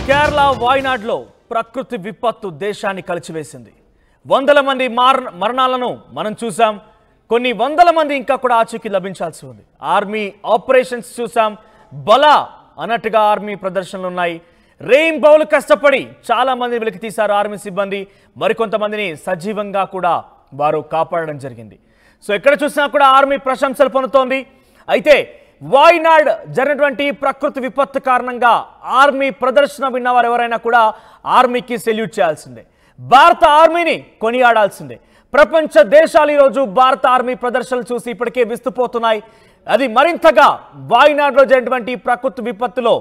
కేరళ వాయనాడ్లో ప్రకృతి విపత్తు దేశాన్ని కలిచివేసింది. వందల మంది మరణాలను మనం చూసాం. కొన్ని వందల మంది ఇంకా కూడా ఆచూకీ లభించాల్సి ఉంది. ఆర్మీ ఆపరేషన్స్ చూసాం. బలా అన్నట్టుగా ఆర్మీ ప్రదర్శనలు ఉన్నాయి. రెయిన్బోలు కష్టపడి చాలా మంది వెలికి తీశారు ఆర్మీ సిబ్బంది. మరికొంతమందిని సజీవంగా కూడా వారు కాపాడడం జరిగింది. సో ఎక్కడ చూసినా కూడా ఆర్మీ ప్రశంసలు పొందుతోంది. అయితే వాయనాడ్ జరిగినటువంటి ప్రకృతి విపత్తు కారణంగా ఆర్మీ ప్రదర్శన విన్నవారు ఎవరైనా కూడా ఆర్మీకి సెల్యూట్ చేయాల్సిందే. భారత ఆర్మీని కొనియాడాల్సిందే. ప్రపంచ దేశాలు ఈరోజు భారత ఆర్మీ ప్రదర్శనలు చూసి ఇప్పటికే విస్తుపోతున్నాయి. అది మరింతగా వాయనాడ్లో జరిగినటువంటి ప్రకృతి విపత్తులో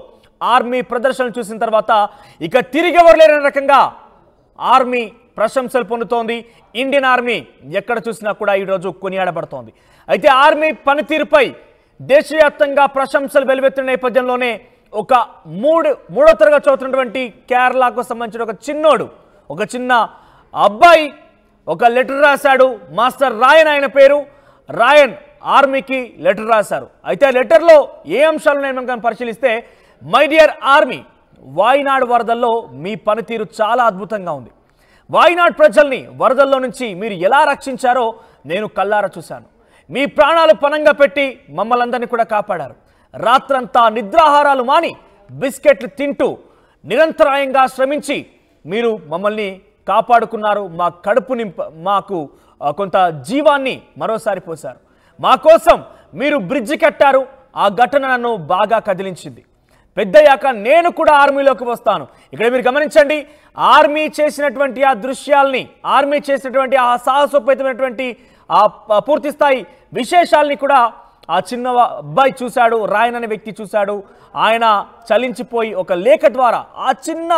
ఆర్మీ ప్రదర్శనలు చూసిన తర్వాత ఇక తిరిగెవరు లేని రకంగా ఆర్మీ ప్రశంసలు పొందుతోంది. ఇండియన్ ఆర్మీ ఎక్కడ చూసినా కూడా ఈరోజు కొనియాడబడుతోంది. అయితే ఆర్మీ పనితీరుపై దేశవ్యాప్తంగా ప్రశంసలు వెలువెత్తిన నేపథ్యంలోనే ఒక మూడో తరగతి చదువుతున్నటువంటి కేరళకు సంబంధించిన ఒక చిన్న అబ్బాయి ఒక లెటర్ రాశాడు. మాస్టర్ రాయన్ ఆయన పేరు. రాయన్ ఆర్మీకి లెటర్ రాశారు. అయితే ఆ లెటర్లో ఏ అంశాలు నేను పరిశీలిస్తే, మై డియర్ ఆర్మీ, వాయనాడ్ వరదల్లో మీ పనితీరు చాలా అద్భుతంగా ఉంది. వాయనాడ్ ప్రజల్ని వరదల్లో నుంచి మీరు ఎలా రక్షించారో నేను కళ్ళారా చూశాను. మీ ప్రాణాలు పణంగా పెట్టి మమ్మల్ని అందరినీ కూడా కాపాడారు. రాత్రంతా నిద్రాహారాలు మాని బిస్కెట్లు తింటూ నిరంతరాయంగా శ్రమించి మీరు మమ్మల్ని కాపాడుకున్నారు. మా కడుపు మాకు కొంత జీవాన్ని మరోసారి పోశారు. మా కోసం మీరు బ్రిడ్జి కట్టారు. ఆ ఘటన నన్ను బాగా కదిలించింది. పెద్దయ్యాక నేను కూడా ఆర్మీలోకి వస్తాను. ఇక్కడ మీరు గమనించండి, ఆర్మీ చేసినటువంటి ఆ దృశ్యాల్ని, ఆర్మీ చేసినటువంటి ఆ సాహసోపేతమైనటువంటి ఆ పూర్తి స్థాయి విశేషాలని కూడా ఆ చిన్న అబ్బాయి చూశాడు. రాయన్ అనే వ్యక్తి చూశాడు. ఆయన చలించిపోయి ఒక లేఖ ద్వారా ఆ చిన్న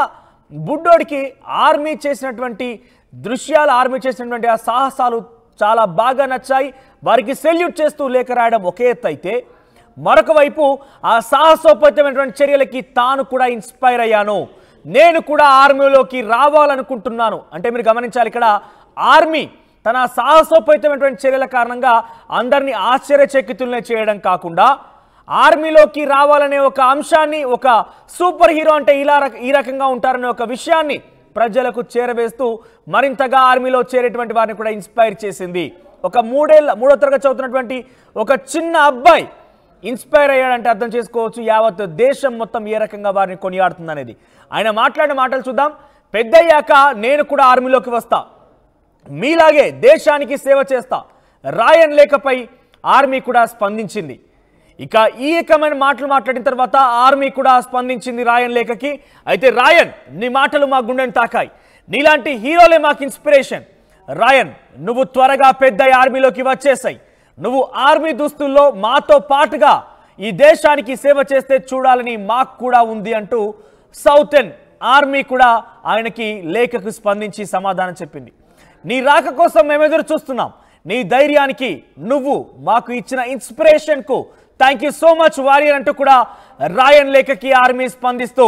బుడ్డోడికి ఆర్మీ చేసినటువంటి దృశ్యాలు, ఆర్మీ చేసినటువంటి ఆ సాహసాలు చాలా బాగా నచ్చాయి. వారికి సెల్యూట్ చేస్తూ లేఖ రాయడం ఒకే ఎత్తు అయితే, మరొక వైపు ఆ సాహసోపేతమైనటువంటి చర్యలకి తాను కూడా ఇన్స్పైర్ అయ్యాను, నేను కూడా ఆర్మీలోకి రావాలనుకుంటున్నాను అంటే మీరు గమనించాలి, ఇక్కడ ఆర్మీ తన సాహసోపేతమైనటువంటి చర్యల కారణంగా అందరినీ ఆశ్చర్యచకితుల్ని చేయడం కాకుండా ఆర్మీలోకి రావాలనే ఒక అంశాన్ని, ఒక సూపర్ హీరో అంటే ఈ రకంగా ఉంటారనే ఒక విషయాన్ని ప్రజలకు చేరవేస్తూ మరింతగా ఆర్మీలో చేరేటువంటి వారిని కూడా ఇన్స్పైర్ చేసింది. ఒక మూడో తరగతి చదువుతున్నటువంటి ఒక చిన్న అబ్బాయి ఇన్స్పైర్ అయ్యాడంటే అర్థం చేసుకోవచ్చు యావత్ దేశం మొత్తం ఏ రకంగా వారిని కొనియాడుతుంది అనేది. ఆయన మాట్లాడిన మాటలు చూద్దాం. పెద్దయ్యాక నేను కూడా ఆర్మీలోకి వస్తా, మీలాగే దేశానికి సేవ చేస్తా. రాయన్ లేఖపై ఆర్మీ కూడా స్పందించింది. ఇక ఈ రకమైన మాటలు మాట్లాడిన తర్వాత ఆర్మీ కూడా స్పందించింది రాయన్ లేఖకి. అయితే రాయన్, నీ మాటలు మా గుండెని తాకాయి. నీలాంటి హీరోలే మాకు ఇన్స్పిరేషన్. రాయన్, నువ్వు త్వరగా పెద్ద ఆర్మీలోకి వచ్చేసాయి. నువ్వు ఆర్మీ దుస్తుల్లో మాతో పాటుగా ఈ దేశానికి సేవ చేస్తే చూడాలని మాకు కూడా ఉంది అంటూ సౌతర్న్ ఆర్మీ కూడా ఆయనకి లేఖకు స్పందించి సమాధానం చెప్పింది. నీ రాక కోసం మేము ఎదురు చూస్తున్నాం. నీ ధైర్యానికి, నువ్వు మాకు ఇచ్చిన ఇన్స్పిరేషన్కు thank you so much warrior అంటూ కూడా రాయన్ లేఖకి ఆర్మీ స్పందిస్తూ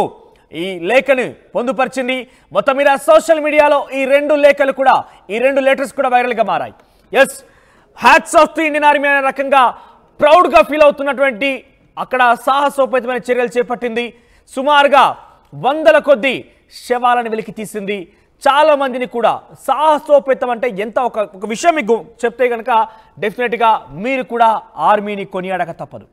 ఈ లేఖను పొందుపరిచింది. మొత్తం మీద సోషల్ మీడియాలో ఈ రెండు లెటర్స్ కూడా వైరల్గా మారాయి. Yes, hats off to Indian army అనే రకంగా ప్రౌడ్గా ఫీల్ అవుతున్నటువంటి అక్కడ సాహసోపేతమైన చర్యలు చేపట్టింది. సుమారుగా వందల కొద్ది శవాలను వెలికి తీసింది. చాలా మందిని కూడా సాహసోపేతం అంటే ఎంత ఒక విషయం మీకు చెప్తే కనుక డెఫినెట్గా మీరు కూడా ఆర్మీని కొనియాడక తప్పదు.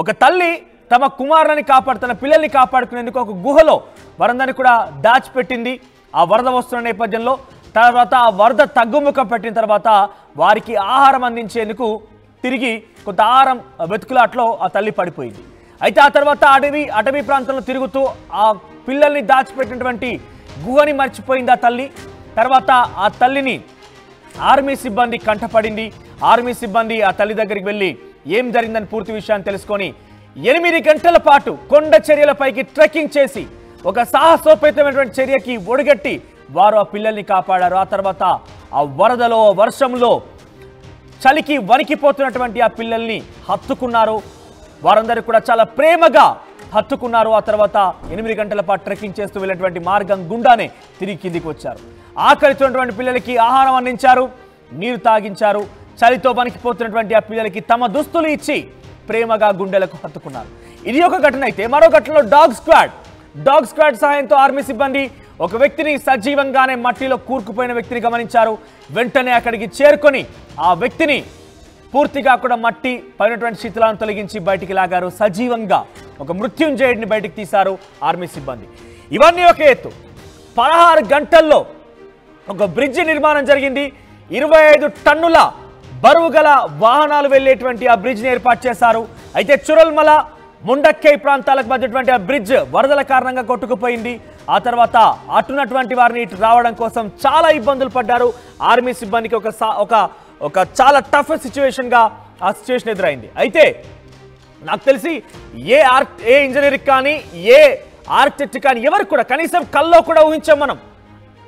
ఒక తల్లి తమ కుమారుని తన పిల్లల్ని కాపాడుకునేందుకు ఒక గుహలో వారందరినీ కూడా దాచిపెట్టింది. ఆ వరద వస్తున్న నేపథ్యంలో తర్వాత ఆ వరద తగ్గుముఖం పెట్టిన తర్వాత వారికి ఆహారం అందించేందుకు తిరిగి కొంత ఆహారం వెతుకులాట్లో ఆ తల్లి పడిపోయింది. అయితే ఆ తర్వాత అటవీ ప్రాంతంలో తిరుగుతూ ఆ పిల్లల్ని దాచిపెట్టినటువంటి గుహని మర్చిపోయింది ఆ తల్లి. తర్వాత ఆ తల్లిని ఆర్మీ సిబ్బంది కంటపడింది. ఆర్మీ సిబ్బంది ఆ తల్లి దగ్గరికి వెళ్ళి ఏం జరిగిందని పూర్తి విషయాన్ని తెలుసుకొని 8 గంటల పాటు కొండ చర్యలపైకి ట్రెక్కింగ్ చేసి ఒక సాహసోపేతమైనటువంటి చర్యకి ఒడిగట్టి వారు ఆ పిల్లల్ని కాపాడారు. ఆ తర్వాత ఆ వరదలో, వర్షంలో చలికి వణికిపోతున్నటువంటి ఆ పిల్లల్ని హత్తుకున్నారు. వారందరూ కూడా చాలా ప్రేమగా హత్తుకున్నారు. ఆ తర్వాత 8 గంటల పాటు ట్రెక్కింగ్ చేస్తూ వెళ్ళినటువంటి మార్గం గుండానే తిరిగి కిందికి వచ్చారు. ఆకలితోన్నటువంటి పిల్లలకి ఆహారం అందించారు, నీరు తాగించారు. చలితో వణికిపోతున్నటువంటి ఆ పిల్లలకి తమ దుస్తులు ఇచ్చి ప్రేమగా గుండెలకు హత్తుకున్నారు. ఇది ఒక ఘటన అయితే మరో ఘటనలో డాగ్ స్క్వాడ్ సహాయంతో ఆర్మీ సిబ్బంది ఒక వ్యక్తిని సజీవంగానే మట్టిలో కూరుకుపోయిన వ్యక్తిని గమనించారు. వెంటనే అక్కడికి చేరుకొని ఆ వ్యక్తిని పూర్తిగా కూడా మట్టి పైనటువంటి శిథిలాలను తొలగించి బయటికి లాగారు. సజీవంగా ఒక మృత్యుంజయుడిని బయటికి తీశారు ఆర్మీ సిబ్బంది. ఇవన్నీ ఒక ఎత్తు. 16 గంటల్లో ఒక బ్రిడ్జి నిర్మాణం జరిగింది. 25 టన్నుల బరువు గల వాహనాలు వెళ్లేటువంటి ఆ బ్రిడ్జ్ని ఏర్పాటు చేశారు. అయితే చురల్మల ముండక్కై ప్రాంతాలకు మధ్యటువంటి ఆ బ్రిడ్జ్ వరదల కారణంగా కొట్టుకుపోయింది. ఆ తర్వాత అటున్నటువంటి వారిని ఇటు రావడం కోసం చాలా ఇబ్బందులు పడ్డారు. ఆర్మీ సిబ్బందికి ఒక చాలా టఫ్ సిచ్యువేషన్గా ఆ సిచ్యువేషన్ ఎదురైంది. అయితే నాకు తెలిసి ఏ ఇంజనీరింగ్ కానీ ఏ ఆర్కిటెక్ట్ కానీ ఎవరికి కూడా కనీసం కల్లో కూడా ఊహించాం మనం.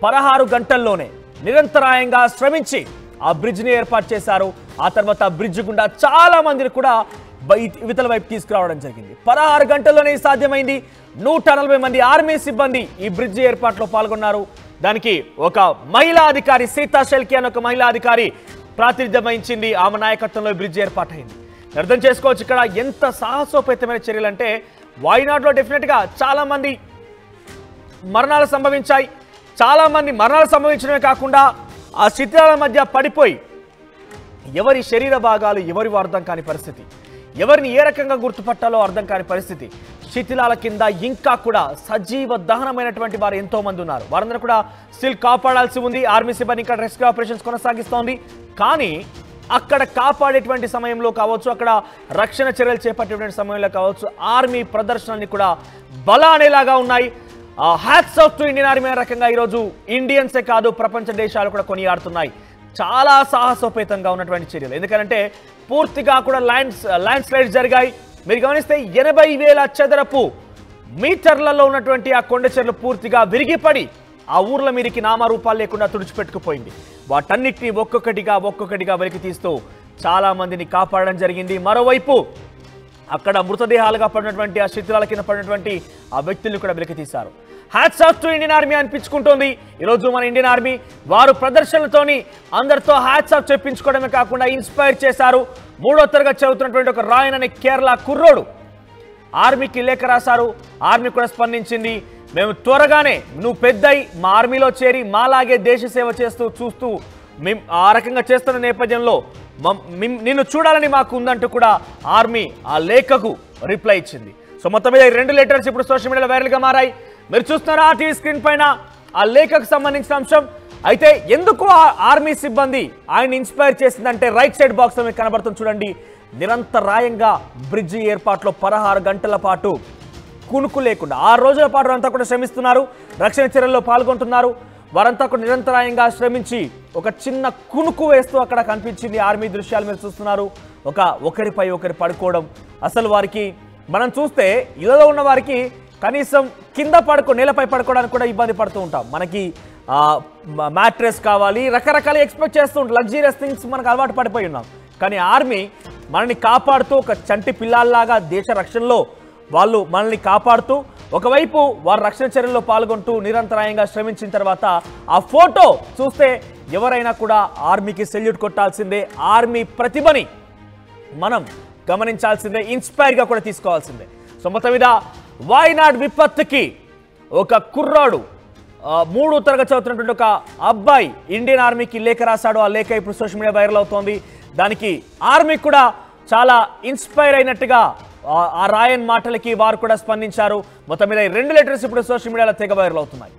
16 గంటల్లోనే నిరంతరాయంగా శ్రమించి ఆ బ్రిడ్జ్ని ఏర్పాటు చేశారు. ఆ తర్వాత ఆ బ్రిడ్జ్ గుండా చాలా మందిని కూడా ఇవతల వైపు తీసుకురావడం జరిగింది. 16 గంటల్లోనే సాధ్యమైంది. 140 మంది ఆర్మీ సిబ్బంది ఈ బ్రిడ్జ్ ఏర్పాటులో పాల్గొన్నారు. దానికి ఒక మహిళా అధికారి సీతా షెల్కి అని ఒక మహిళా అధికారి ప్రాతినిధ్యం వహించింది. ఆమె నాయకత్వంలో ఈ బ్రిడ్జ్ ఏర్పాటైంది. అర్థం చేసుకోవచ్చు ఇక్కడ ఎంత సాహసోపేతమైన చర్యలు అంటే వాయినాడ్లో డెఫినెట్గా చాలా మంది మరణాలు సంభవించాయి. చాలా మంది మరణాలు సంభవించడమే కాకుండా ఆ శిథిలాల మధ్య పడిపోయి ఎవరి శరీర భాగాలు ఎవరివో అర్థం కాని పరిస్థితి, ఎవరిని ఏ రకంగా గుర్తుపట్టాలో అర్థం కాని పరిస్థితి. శిథిలాల కింద ఇంకా కూడా సజీవ దహనమైనటువంటి వారు ఎంతో మంది ఉన్నారు. వారందరూ కూడా స్టిల్ కాపాడాల్సి ఉంది. ఆర్మీ సిబ్బంది ఇంకా రెస్క్యూ ఆపరేషన్స్ కొనసాగిస్తోంది. కానీ అక్కడ కాపాడేటువంటి సమయంలో కావచ్చు, అక్కడ రక్షణ చర్యలు చేపట్టేటువంటి సమయంలో కావచ్చు, ఆర్మీ ప్రదర్శనని కూడా బలా అనేలాగా ఉన్నాయి. Hats off to Indian army అనే రకంగా ఈరోజు ఇండియన్సే కాదు ప్రపంచ దేశాలు కూడా కొనియాడుతున్నాయి. చాలా సాహసోపేతంగా ఉన్నటువంటి చర్యలు. ఎందుకంటే పూర్తిగా కూడా ల్యాండ్ స్లైడ్స్ జరిగాయి. మీరు గమనిస్తే 80,000 చదరపు మీటర్లలో ఉన్నటువంటి ఆ కొండ చర్యలు పూర్తిగా విరిగిపడి ఆ ఊర్ల మీదకి నామరూపాలు లేకుండా తుడిచిపెట్టుకుపోయింది. వాటన్నిటిని ఒక్కొక్కటిగా వెలికి తీస్తూ చాలా మందిని కాపాడడం జరిగింది. మరోవైపు అక్కడ మృతదేహాలుగా పడినటువంటి ఆ శిథిలాల కింద పడినటువంటి ఆ వ్యక్తుల్ని కూడా వెలికి తీశారు. Hats off to Indian army అనిపించుకుంటోంది ఈరోజు మన ఇండియన్ ఆర్మీ. వారు ప్రదర్శనలతోని అందరితో హ్యాట్స్ ఆఫ్ చెప్పించుకోవడమే కాకుండా ఇన్స్పైర్ చేశారు. 3వ తరగతి చదువుతున్నటువంటి ఒక రాయన్ అనే కేరళ కుర్రోడు ఆర్మీకి లేఖ రాశారు. ఆర్మీ కూడా స్పందించింది. మేము త్వరగానే నువ్వు పెద్దయి మా ఆర్మీలో చేరి మాలాగే దేశ సేవ చూస్తూ మేము ఆ రకంగా చేస్తున్న నేపథ్యంలో నిన్ను చూడాలని మాకు ఉందంటూ కూడా ఆర్మీ ఆ లేఖకు రిప్లై ఇచ్చింది. సో మొత్తం మీద 2 లెటర్స్ ఇప్పుడు సోషల్ మీడియాలో వైరల్గా మారాయి. మీరు చూస్తున్నారా ఆ టీవీ స్క్రీన్ పైన ఆ లేఖకు సంబంధించిన అంశం. అయితే ఎందుకు ఆర్మీ సిబ్బంది ఆయన ఇన్స్పైర్ చేసిందంటే రైట్ సైడ్ బాక్స్లో మీకు కనబడుతుంది చూడండి. నిరంతరాయంగా బ్రిడ్జి ఏర్పాట్లో 16 గంటల పాటు కునుకు లేకుండా 6 రోజుల పాటు అంతా కూడా శ్రమిస్తున్నారు. రక్షణ చర్యల్లో పాల్గొంటున్నారు. వారంతా కూడా నిరంతరాయంగా శ్రమించి ఒక చిన్న కునుకు వేస్తూ అక్కడ కనిపించింది ఆర్మీ దృశ్యాలు మీరు చూస్తున్నారు. ఒకరిపై ఒకరు పడుకోవడం. అసలు వారికి మనం చూస్తే ఇళ్ళలో ఉన్న వారికి కనీసం కింద నేలపై పడుకోవడానికి కూడా ఇబ్బంది పడుతూ ఉంటాం. మనకి మ్యాట్రెస్ కావాలి, రకరకాల ఎక్స్పెక్ట్ చేస్తూ ఉంటాం. లగ్జరియస్ థింగ్స్ మనకు అలవాటు పడిపోయి ఉన్నాం. కానీ ఆర్మీ మనల్ని కాపాడుతూ ఒక చంటి పిల్లల్లాగా దేశ రక్షణలో వాళ్ళు మనల్ని కాపాడుతూ ఒకవైపు వారు రక్షణ చర్యల్లో పాల్గొంటూ నిరంతరాయంగా శ్రమించిన తర్వాత ఆ ఫోటో చూస్తే ఎవరైనా కూడా ఆర్మీకి సెల్యూట్ కొట్టాల్సిందే. ఆర్మీ ప్రతిభని మనం గమనించాల్సిందే, ఇన్స్పైర్గా కూడా తీసుకోవాల్సిందే. సో మొత్తం మీద వాయినాడ్ విపత్తుకి ఒక కుర్రాడు 3వ తరగతి చదువుతున్నటువంటి ఒక అబ్బాయి ఇండియన్ ఆర్మీకి లేఖ రాశాడు. ఆ లేఖ ఇప్పుడు సోషల్ మీడియా వైరల్ అవుతోంది. దానికి ఆర్మీ కూడా చాలా ఇన్స్పైర్ అయినట్టుగా ఆ రాయన్ మాటలకి వారు కూడా స్పందించారు. మొత్తం మీద 2 లెటర్స్ ఇప్పుడు సోషల్ మీడియాలో తెగ వైరల్ అవుతున్నాయి.